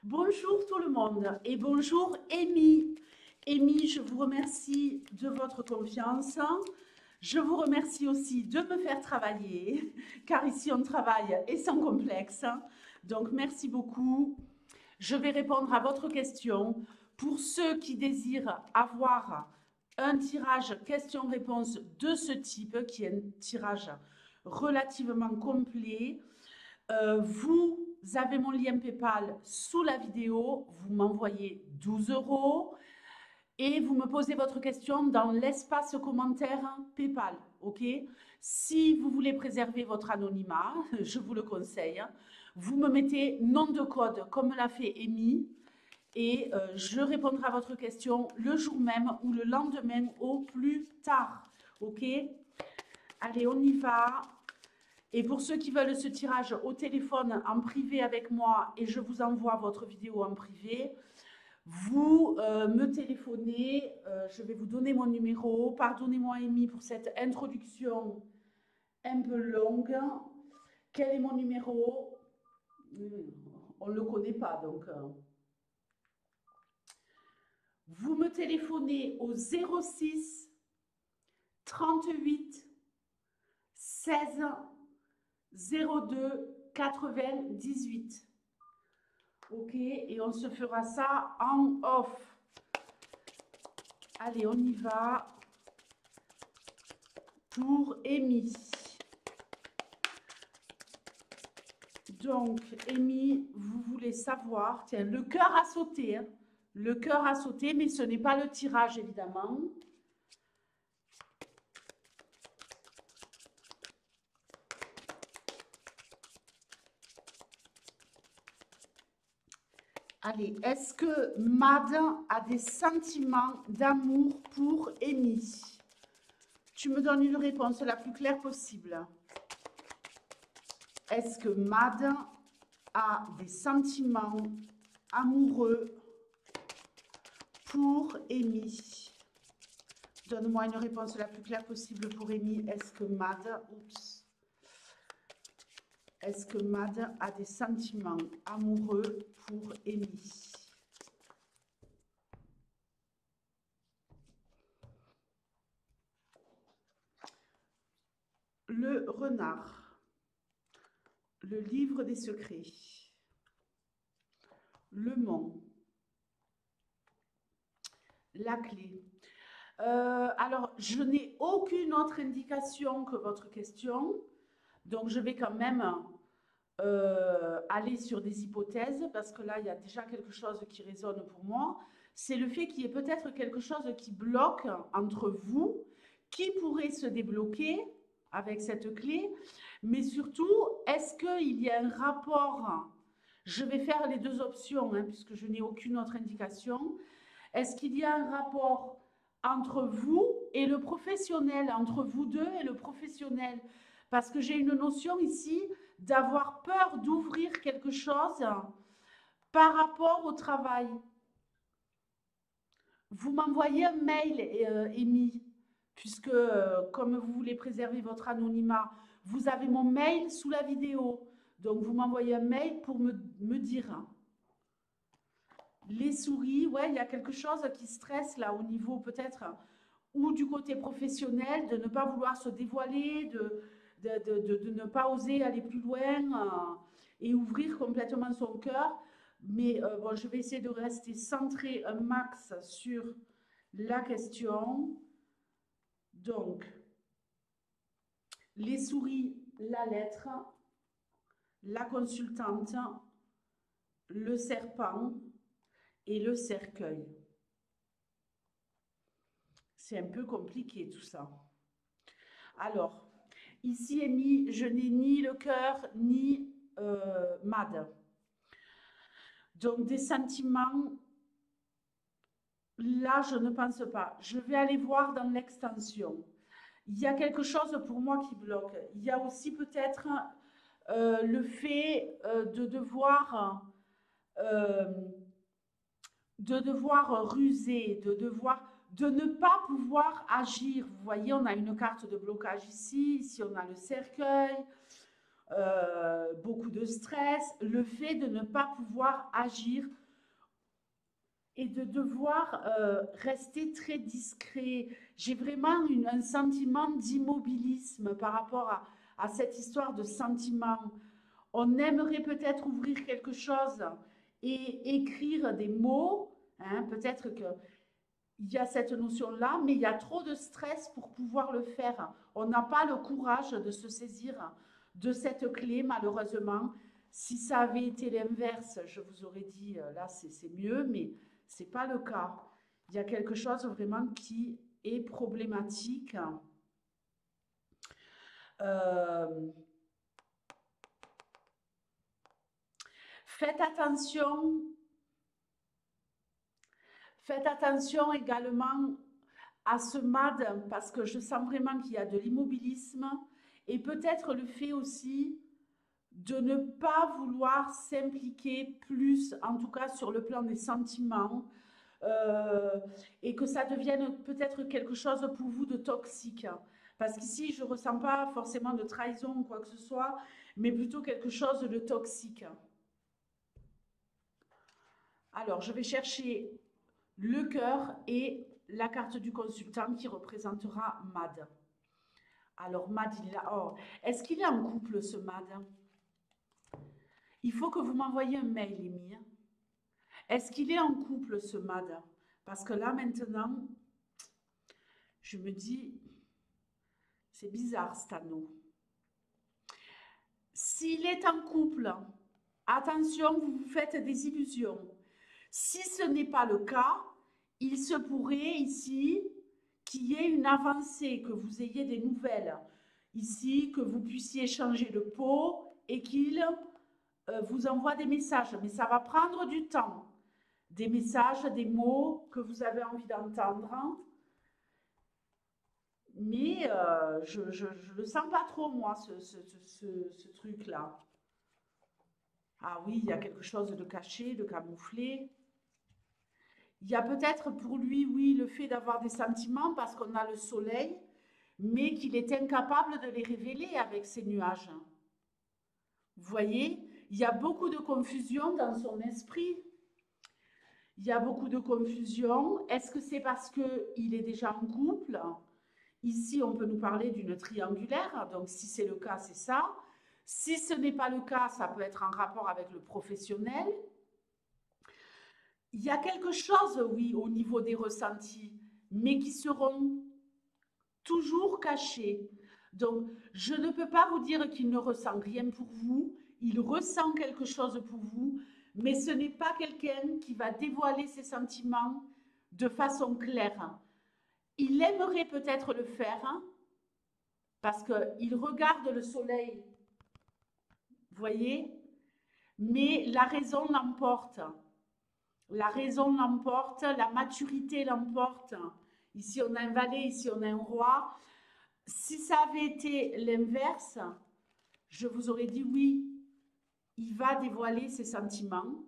Bonjour tout le monde et bonjour Amy. Amy, je vous remercie de votre confiance. Je vous remercie aussi de me faire travailler, car ici on travaille et sans complexe. Donc merci beaucoup. Je vais répondre à votre question. Pour ceux qui désirent avoir un tirage question-réponse de ce type, qui est un tirage relativement complet, vous avez mon lien PayPal sous la vidéo, vous m'envoyez 12 euros et vous me posez votre question dans l'espace commentaire PayPal, ok? Si vous voulez préserver votre anonymat, je vous le conseille, vous me mettez nom de code comme l'a fait Amy et je répondrai à votre question le jour même ou le lendemain au plus tard, ok? Allez, on y va. Et pour ceux qui veulent ce tirage au téléphone en privé avec moi et je vous envoie votre vidéo en privé, vous me téléphonez, je vais vous donner mon numéro. Pardonnez-moi Amy pour cette introduction un peu longue. Quel est mon numéro? On ne le connaît pas donc. Vous me téléphonez au 06 38 16 02 98. Ok, et on se fera ça en off. Allez, on y va pour Amy. Donc, Amy, vous voulez savoir, tiens, le cœur a sauté, hein. Le cœur a sauté, mais ce n'est pas le tirage, évidemment. Allez, est-ce que Mad a des sentiments d'amour pour Amy? Tu me donnes une réponse la plus claire possible. Est-ce que Mad a des sentiments amoureux pour Amy? Donne-moi une réponse la plus claire possible pour Amy. Est-ce que Mad, est-ce que Mad a des sentiments amoureux pour Amy? Le renard, le livre des secrets, le mont, la clé. Alors, je n'ai aucune autre indication que votre question, donc je vais quand même aller sur des hypothèses, parce que là, il y a déjà quelque chose qui résonne pour moi. C'est le fait qu'il y ait peut-être quelque chose qui bloque entre vous, qui pourrait se débloquer avec cette clé, mais surtout, est-ce qu'il y a un rapport? Je vais faire les deux options, hein, puisque je n'ai aucune autre indication. Est-ce qu'il y a un rapport entre vous et le professionnel, entre vous deux et le professionnel? Parce que j'ai une notion ici d'avoir peur d'ouvrir quelque chose par rapport au travail. Vous m'envoyez un mail, Amy, puisque comme vous voulez préserver votre anonymat, vous avez mon mail sous la vidéo. Donc vous m'envoyez un mail pour me dire. Les souris, ouais, il y a quelque chose qui stresse là au niveau peut-être ou du côté professionnel, de ne pas vouloir se dévoiler, de ne pas oser aller plus loin et ouvrir complètement son cœur. Mais bon, je vais essayer de rester centré un max sur la question. Donc, les souris, la lettre, la consultante, le serpent et le cercueil. C'est un peu compliqué tout ça. Alors, ici, Amy, je n'ai ni le cœur ni Mad. Donc, des sentiments, là, je ne pense pas. Je vais aller voir dans l'extension. Il y a quelque chose pour moi qui bloque. Il y a aussi peut-être le fait euh, de devoir ruser, de ne pas pouvoir agir. Vous voyez, on a une carte de blocage ici, ici on a le cercueil. beaucoup de stress, le fait de ne pas pouvoir agir et de devoir rester très discret. J'ai vraiment un sentiment d'immobilisme par rapport à cette histoire de sentiment. On aimerait peut-être ouvrir quelque chose et écrire des mots, hein, peut-être qu'il y a cette notion-là, mais il y a trop de stress pour pouvoir le faire. On n'a pas le courage de se saisir de cette clé, malheureusement. Si ça avait été l'inverse, je vous aurais dit, là, c'est mieux, mais ce n'est pas le cas. Il y a quelque chose vraiment qui est problématique. Euh, faites attention, faites attention également à ce MAD parce que je sens vraiment qu'il y a de l'immobilisme et peut-être le fait aussi de ne pas vouloir s'impliquer plus, en tout cas sur le plan des sentiments, et que ça devienne peut-être quelque chose pour vous de toxique. Parce qu'ici, je ne ressens pas forcément de trahison ou quoi que ce soit, mais plutôt quelque chose de toxique. Alors, je vais chercher le cœur et la carte du consultant qui représentera Mad. Alors, Mad, il est là. Oh, est-ce qu'il est en couple, ce Mad? Il faut que vous m'envoyiez un mail, Amy. Est-ce qu'il est en couple, ce Mad? Parce que là, maintenant, je me dis, c'est bizarre, cet anneau. S'il est en couple, attention, vous vous faites des illusions. Si ce n'est pas le cas, il se pourrait ici qu'il y ait une avancée, que vous ayez des nouvelles. Ici, que vous puissiez changer de peau et qu'il vous envoie des messages. Mais ça va prendre du temps. Des messages, des mots que vous avez envie d'entendre. Mais je ne le sens pas trop, moi, ce truc-là. Ah oui, il y a quelque chose de caché, de camouflé. Il y a peut-être pour lui, oui, le fait d'avoir des sentiments parce qu'on a le soleil, mais qu'il est incapable de les révéler avec ces nuages. Vous voyez, il y a beaucoup de confusion dans son esprit. Il y a beaucoup de confusion. Est-ce que c'est parce qu'il est déjà en couple? Ici, on peut nous parler d'une triangulaire. Donc, si c'est le cas, c'est ça. Si ce n'est pas le cas, ça peut être en rapport avec le professionnel. Il y a quelque chose, oui, au niveau des ressentis, mais qui seront toujours cachés. Donc, je ne peux pas vous dire qu'il ne ressent rien pour vous. Il ressent quelque chose pour vous, mais ce n'est pas quelqu'un qui va dévoiler ses sentiments de façon claire. Il aimerait peut-être le faire, hein, parce qu'il regarde le soleil, vous voyez, mais la raison l'emporte. La raison l'emporte, la maturité l'emporte. Ici, on a un valet, ici, on a un roi. Si ça avait été l'inverse, je vous aurais dit oui, il va dévoiler ses sentiments.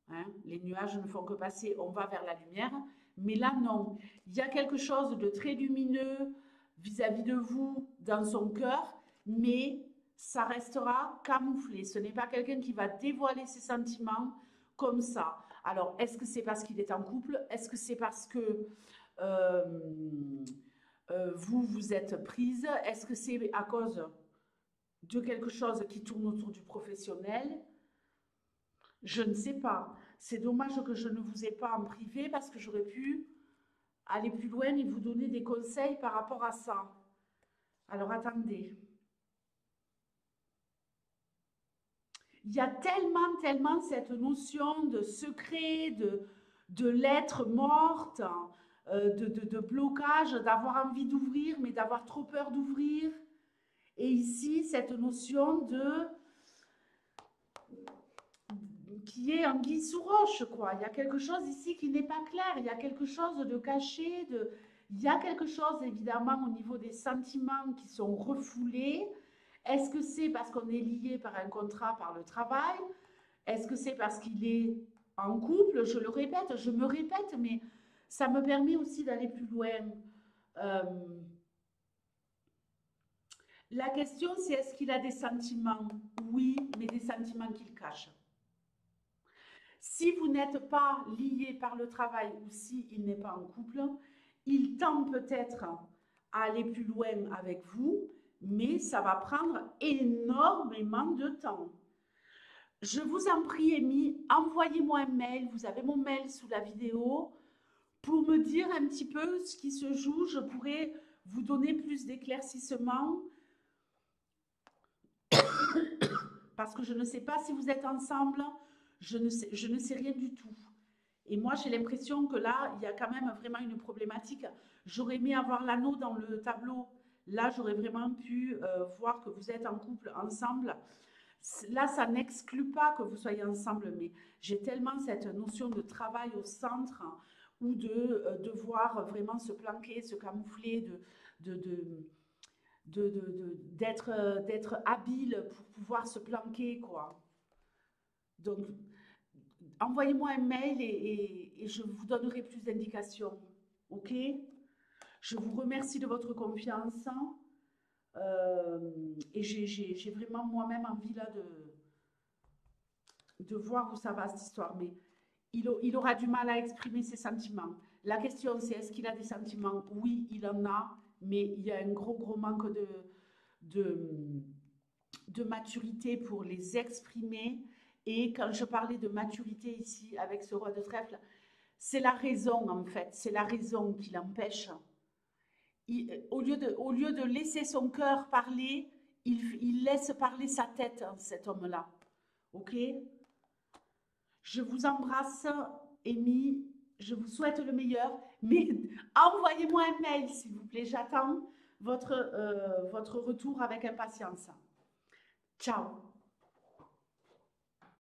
Hein, les nuages ne font que passer, on va vers la lumière. Mais là, non. Il y a quelque chose de très lumineux vis-à-vis de vous dans son cœur, mais ça restera camouflé. Ce n'est pas quelqu'un qui va dévoiler ses sentiments comme ça. Alors, est-ce que c'est parce qu'il est en couple? Est-ce que c'est parce que euh, vous, vous êtes prise? Est-ce que c'est à cause de quelque chose qui tourne autour du professionnel? Je ne sais pas. C'est dommage que je ne vous ai pas en privé parce que j'aurais pu aller plus loin et vous donner des conseils par rapport à ça. Alors attendez. Il y a tellement, tellement cette notion de secret, de lettres mortes, de blocage, d'avoir envie d'ouvrir, mais d'avoir trop peur d'ouvrir. Et ici, cette notion de qui est anguille sous roche, quoi. Il y a quelque chose ici qui n'est pas clair, il y a quelque chose de caché, il y a quelque chose évidemment au niveau des sentiments qui sont refoulés. Est-ce que c'est parce qu'on est lié par un contrat, par le travail? Est-ce que c'est parce qu'il est en couple? Je le répète, je me répète, mais ça me permet aussi d'aller plus loin. Euh, La question, c'est est-ce qu'il a des sentiments? Oui, mais des sentiments qu'il cache. Si vous n'êtes pas lié par le travail ou s'il n'est pas en couple, il tend peut-être à aller plus loin avec vous, mais ça va prendre énormément de temps. Je vous en prie, Amy, envoyez-moi un mail. Vous avez mon mail sous la vidéo pour me dire un petit peu ce qui se joue. Je pourrais vous donner plus d'éclaircissements parce que je ne sais pas si vous êtes ensemble. Je ne sais rien du tout. Et moi, j'ai l'impression que là, il y a quand même vraiment une problématique. J'aurais aimé avoir l'anneau dans le tableau. Là, j'aurais vraiment pu voir que vous êtes en couple ensemble. Là, ça n'exclut pas que vous soyez ensemble, mais j'ai tellement cette notion de travail au centre ou de devoir vraiment se planquer, se camoufler, d'être habile pour pouvoir se planquer, quoi. Donc, envoyez-moi un mail et je vous donnerai plus d'indications. OK? Je vous remercie de votre confiance. Et j'ai vraiment moi-même envie là de voir où ça va cette histoire. Mais il aura du mal à exprimer ses sentiments. La question c'est est-ce qu'il a des sentiments? Oui, il en a, mais il y a un gros manque de, de maturité pour les exprimer. Et quand je parlais de maturité ici avec ce roi de trèfle, c'est la raison en fait, c'est la raison qui l'empêche. Au lieu de laisser son cœur parler, il laisse parler sa tête, hein, cet homme-là. Ok? Je vous embrasse, Amy. Je vous souhaite le meilleur. Mais envoyez-moi un mail, s'il vous plaît. J'attends votre retour avec impatience. Ciao.